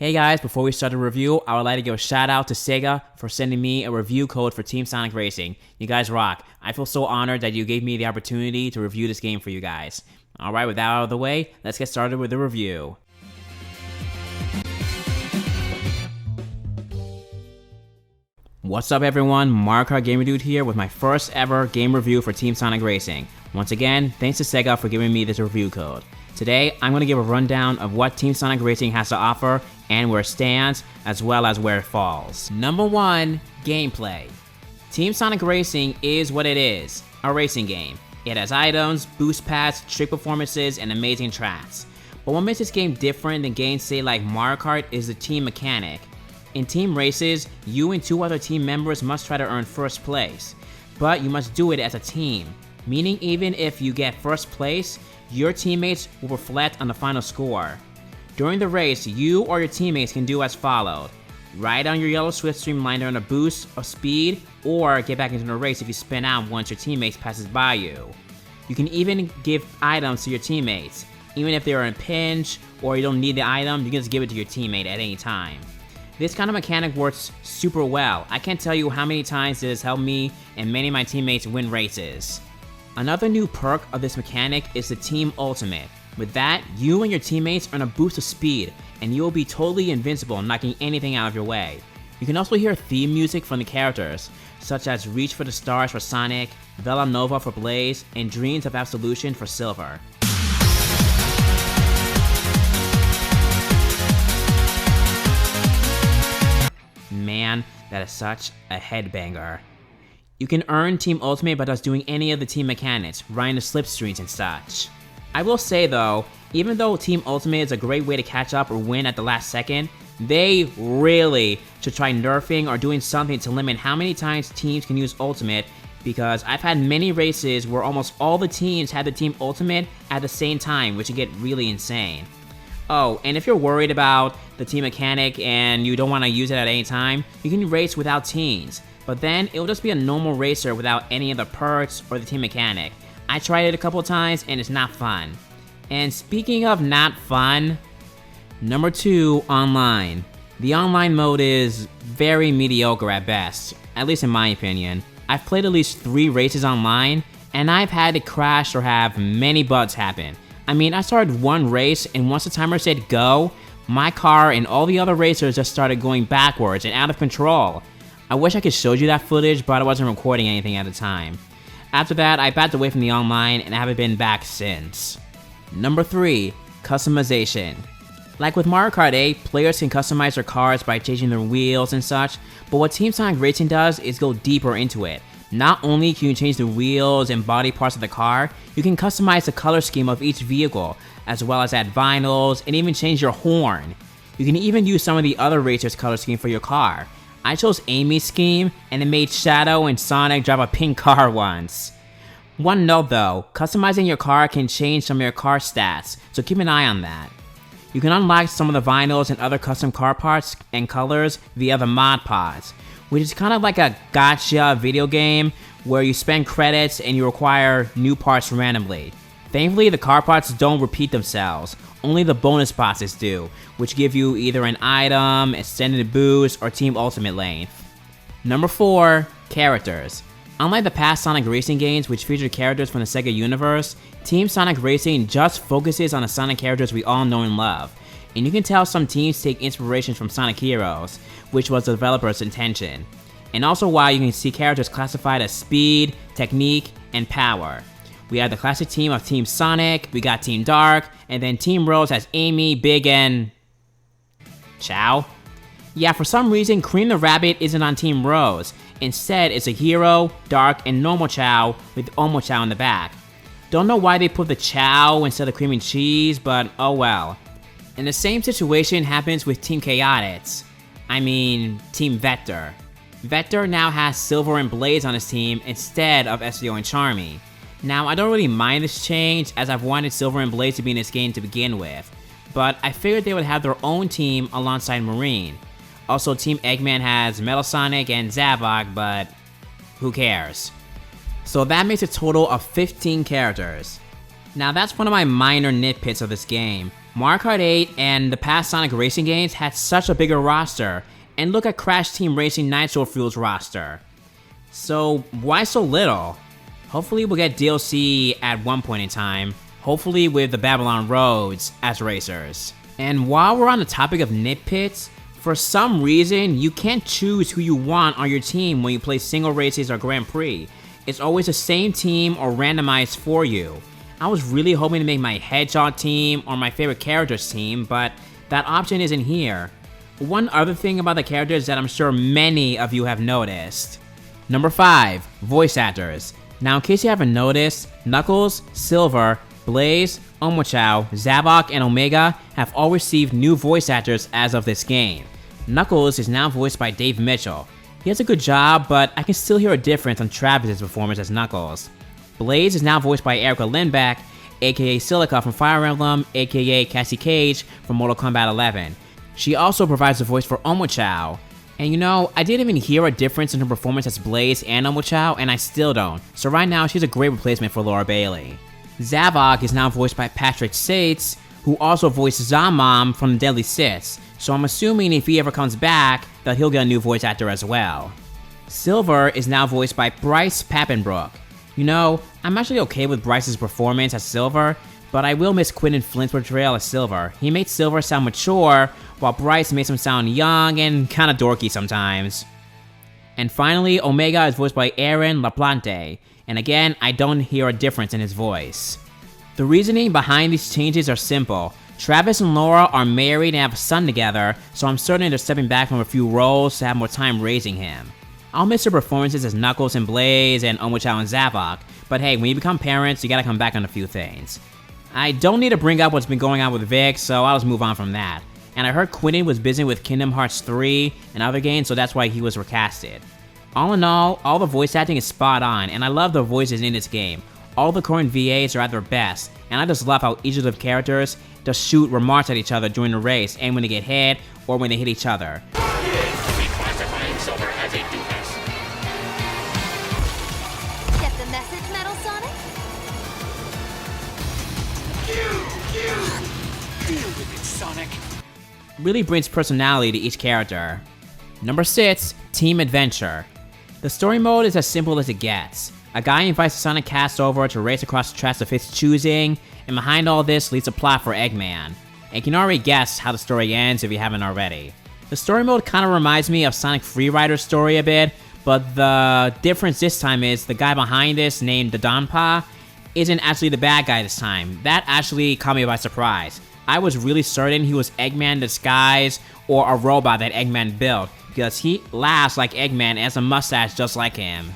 Hey guys, before we start the review, I would like to give a shout out to Sega for sending me a review code for Team Sonic Racing. You guys rock. I feel so honored that you gave me the opportunity to review this game for you guys. Alright, with that out of the way, let's get started with the review. What's up everyone, Mario Kart Gamer Dude here with my first ever game review for Team Sonic Racing. Once again, thanks to Sega for giving me this review code. Today, I'm going to give a rundown of what Team Sonic Racing has to offer and where it stands, as well as where it falls. Number 1, gameplay. Team Sonic Racing is what it is, a racing game. It has items, boost pads, trick performances, and amazing tracks. But what makes this game different than games say like Mario Kart is the team mechanic. In team races, you and 2 other team members must try to earn first place, but you must do it as a team, meaning even if you get first place, your teammates will reflect on the final score. During the race, you or your teammates can do as followed. Ride on your yellow Swift Streamliner on a boost of speed, or get back into the race if you spin out once your teammates passes by you. You can even give items to your teammates. Even if they are in a pinch, or you don't need the item, you can just give it to your teammate at any time. This kind of mechanic works super well. I can't tell you how many times it has helped me and many of my teammates win races. Another new perk of this mechanic is the Team Ultimate. With that, you and your teammates earn a boost of speed, and you will be totally invincible, knocking anything out of your way. You can also hear theme music from the characters, such as Reach for the Stars for Sonic, Vela Nova for Blaze, and Dreams of Absolution for Silver. Man, that is such a headbanger. You can earn Team Ultimate by just doing any of the team mechanics, riding the slipstreams and such. I will say though, even though Team Ultimate is a great way to catch up or win at the last second, they really should try nerfing or doing something to limit how many times teams can use Ultimate, because I've had many races where almost all the teams had the Team Ultimate at the same time, which can get really insane. Oh, and if you're worried about the team mechanic and you don't want to use it at any time, you can race without teams. But then, it'll just be a normal racer without any of the perks or the team mechanic. I tried it a couple times and it's not fun. And speaking of not fun, number 2, online. The online mode is very mediocre at best, at least in my opinion. I've played at least 3 races online, and I've had to crash or have many bugs happen. I mean, I started one race, and once the timer said go, my car and all the other racers just started going backwards and out of control. I wish I could show you that footage, but I wasn't recording anything at the time. After that, I backed away from the online and haven't been back since. Number 3, customization. Like with Mario Kart 8, players can customize their cars by changing their wheels and such, but what Team Sonic Racing does is go deeper into it. Not only can you change the wheels and body parts of the car, you can customize the color scheme of each vehicle, as well as add vinyls and even change your horn. You can even use some of the other racers' color scheme for your car. I chose Amy's scheme, and it made Shadow and Sonic drive a pink car once. One note though, customizing your car can change some of your car stats, so keep an eye on that. You can unlock some of the vinyls and other custom car parts and colors via the mod pods, which is kind of like a gacha video game where you spend credits and you acquire new parts randomly. Thankfully, the car parts don't repeat themselves, only the bonus bosses do, which give you either an item, extended boost, or Team Ultimate length. Number 4, characters. Unlike the past Sonic Racing games which featured characters from the Sega universe, Team Sonic Racing just focuses on the Sonic characters we all know and love. And you can tell some teams take inspiration from Sonic Heroes, which was the developer's intention. And also why you can see characters classified as speed, technique, and power. We have the classic team of Team Sonic, we got Team Dark, and then Team Rose has Amy, Big, and Chao? Yeah, for some reason, Cream the Rabbit isn't on Team Rose. Instead, it's a Hero, Dark, and Normal Chao with Omo Chao in the back. Don't know why they put the Chao instead of Cream and Cheese, but oh well. And the same situation happens with Team Chaotix. I mean, Team Vector. Vector now has Silver and Blaze on his team instead of SVO and Charmy. Now, I don't really mind this change, as I've wanted Silver and Blaze to be in this game to begin with, but I figured they would have their own team alongside Marine. Also, Team Eggman has Metal Sonic and Zavok, but who cares? So that makes a total of 15 characters. Now that's one of my minor nitpicks of this game. Mario Kart 8 and the past Sonic racing games had such a bigger roster, and look at Crash Team Racing Nitro Fuel's roster. So why so little? Hopefully we'll get DLC at one point in time, hopefully with the Babylon Roads as racers. And while we're on the topic of nitpicks, for some reason you can't choose who you want on your team when you play single races or Grand Prix. It's always the same team or randomized for you. I was really hoping to make my Hedgehog team or my favorite character's team, but that option isn't here. One other thing about the characters that I'm sure many of you have noticed. Number 5, voice actors. Now in case you haven't noticed, Knuckles, Silver, Blaze, Omochao, Zavok, and Omega have all received new voice actors as of this game. Knuckles is now voiced by Dave Mitchell. He has a good job, but I can still hear a difference on Travis's performance as Knuckles. Blaze is now voiced by Erica Lindbeck, aka Silica from Fire Emblem, aka Cassie Cage from Mortal Kombat 11. She also provides the voice for Omochao. And you know, I didn't even hear a difference in her performance as Blaze and Omochao, and I still don't. So right now, she's a great replacement for Laura Bailey. Zavok is now voiced by Patrick Sates, who also voiced Zamam from the Deadly Six. So I'm assuming if he ever comes back, that he'll get a new voice actor as well. Silver is now voiced by Bryce Papenbrook. You know, I'm actually okay with Bryce's performance as Silver, but I will miss Quentin Flint's portrayal as Silver. He made Silver sound mature, while Bryce makes him sound young and kinda dorky sometimes. And finally, Omega is voiced by Aaron LaPlante, and again, I don't hear a difference in his voice. The reasoning behind these changes are simple. Travis and Laura are married and have a son together, so I'm certain they're stepping back from a few roles to have more time raising him. I'll miss their performances as Knuckles and Blaze and Omochao and Zavok, but hey, when you become parents, you gotta come back on a few things. I don't need to bring up what's been going on with Vic, so I'll just move on from that. And I heard Quentin was busy with Kingdom Hearts 3 and other games, so that's why he was recasted. All in all the voice acting is spot on, and I love the voices in this game. All the current VAs are at their best, and I just love how each of the characters just shoot remarks at each other during the race and when they get hit or when they hit each other. Get the message, Metal Sonic? Deal with it, Sonic. Really brings personality to each character. Number 6, Team Adventure. The story mode is as simple as it gets. A guy invites the Sonic cast over to race across the tracks of his choosing, and behind all this leads a plot for Eggman. And you can already guess how the story ends if you haven't already. The story mode kinda reminds me of Sonic Freerider's story a bit, but the difference this time is the guy behind this, named Dodonpa, isn't actually the bad guy this time. That actually caught me by surprise. I was really certain he was Eggman in disguise or a robot that Eggman built, because he laughs like Eggman and has a mustache just like him.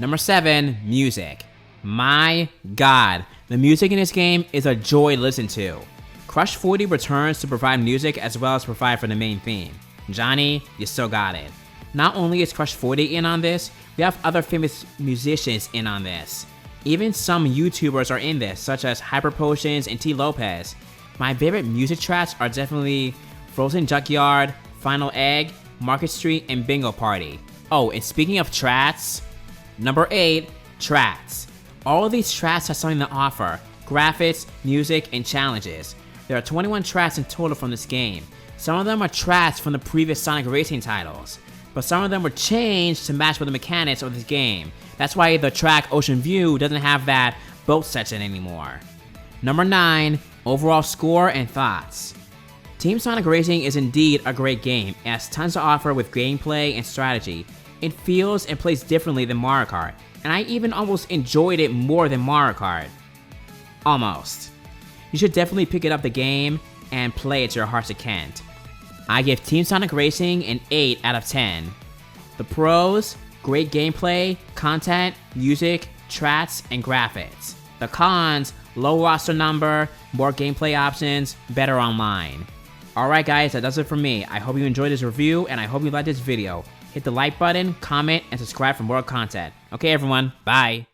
Number 7, music. My god, the music in this game is a joy to listen to. Crush 40 returns to provide music as well as provide for the main theme. Johnny, you still got it. Not only is Crush 40 in on this, we have other famous musicians in on this. Even some YouTubers are in this, such as Hyper Potions and T. Lopez. My favorite music tracks are definitely Frozen Junkyard, Final Egg, Market Street, and Bingo Party. Oh, and speaking of tracks, number 8, tracks. All of these tracks have something to offer: graphics, music, and challenges. There are 21 tracks in total from this game. Some of them are tracks from the previous Sonic racing titles, but some of them were changed to match with the mechanics of this game. That's why the track Ocean View doesn't have that boat section anymore. Number 9, overall score and thoughts. Team Sonic Racing is indeed a great game. It has tons to offer with gameplay and strategy. It feels and plays differently than Mario Kart, and I even almost enjoyed it more than Mario Kart. Almost. You should definitely pick it up the game and play it to your heart's content. I give Team Sonic Racing an 8 out of 10. The pros: great gameplay, content, music, tracks, and graphics. The cons: low roster number, more gameplay options, better online. Alright guys, that does it for me. I hope you enjoyed this review, and I hope you liked this video. Hit the like button, comment, and subscribe for more content. Okay everyone, bye!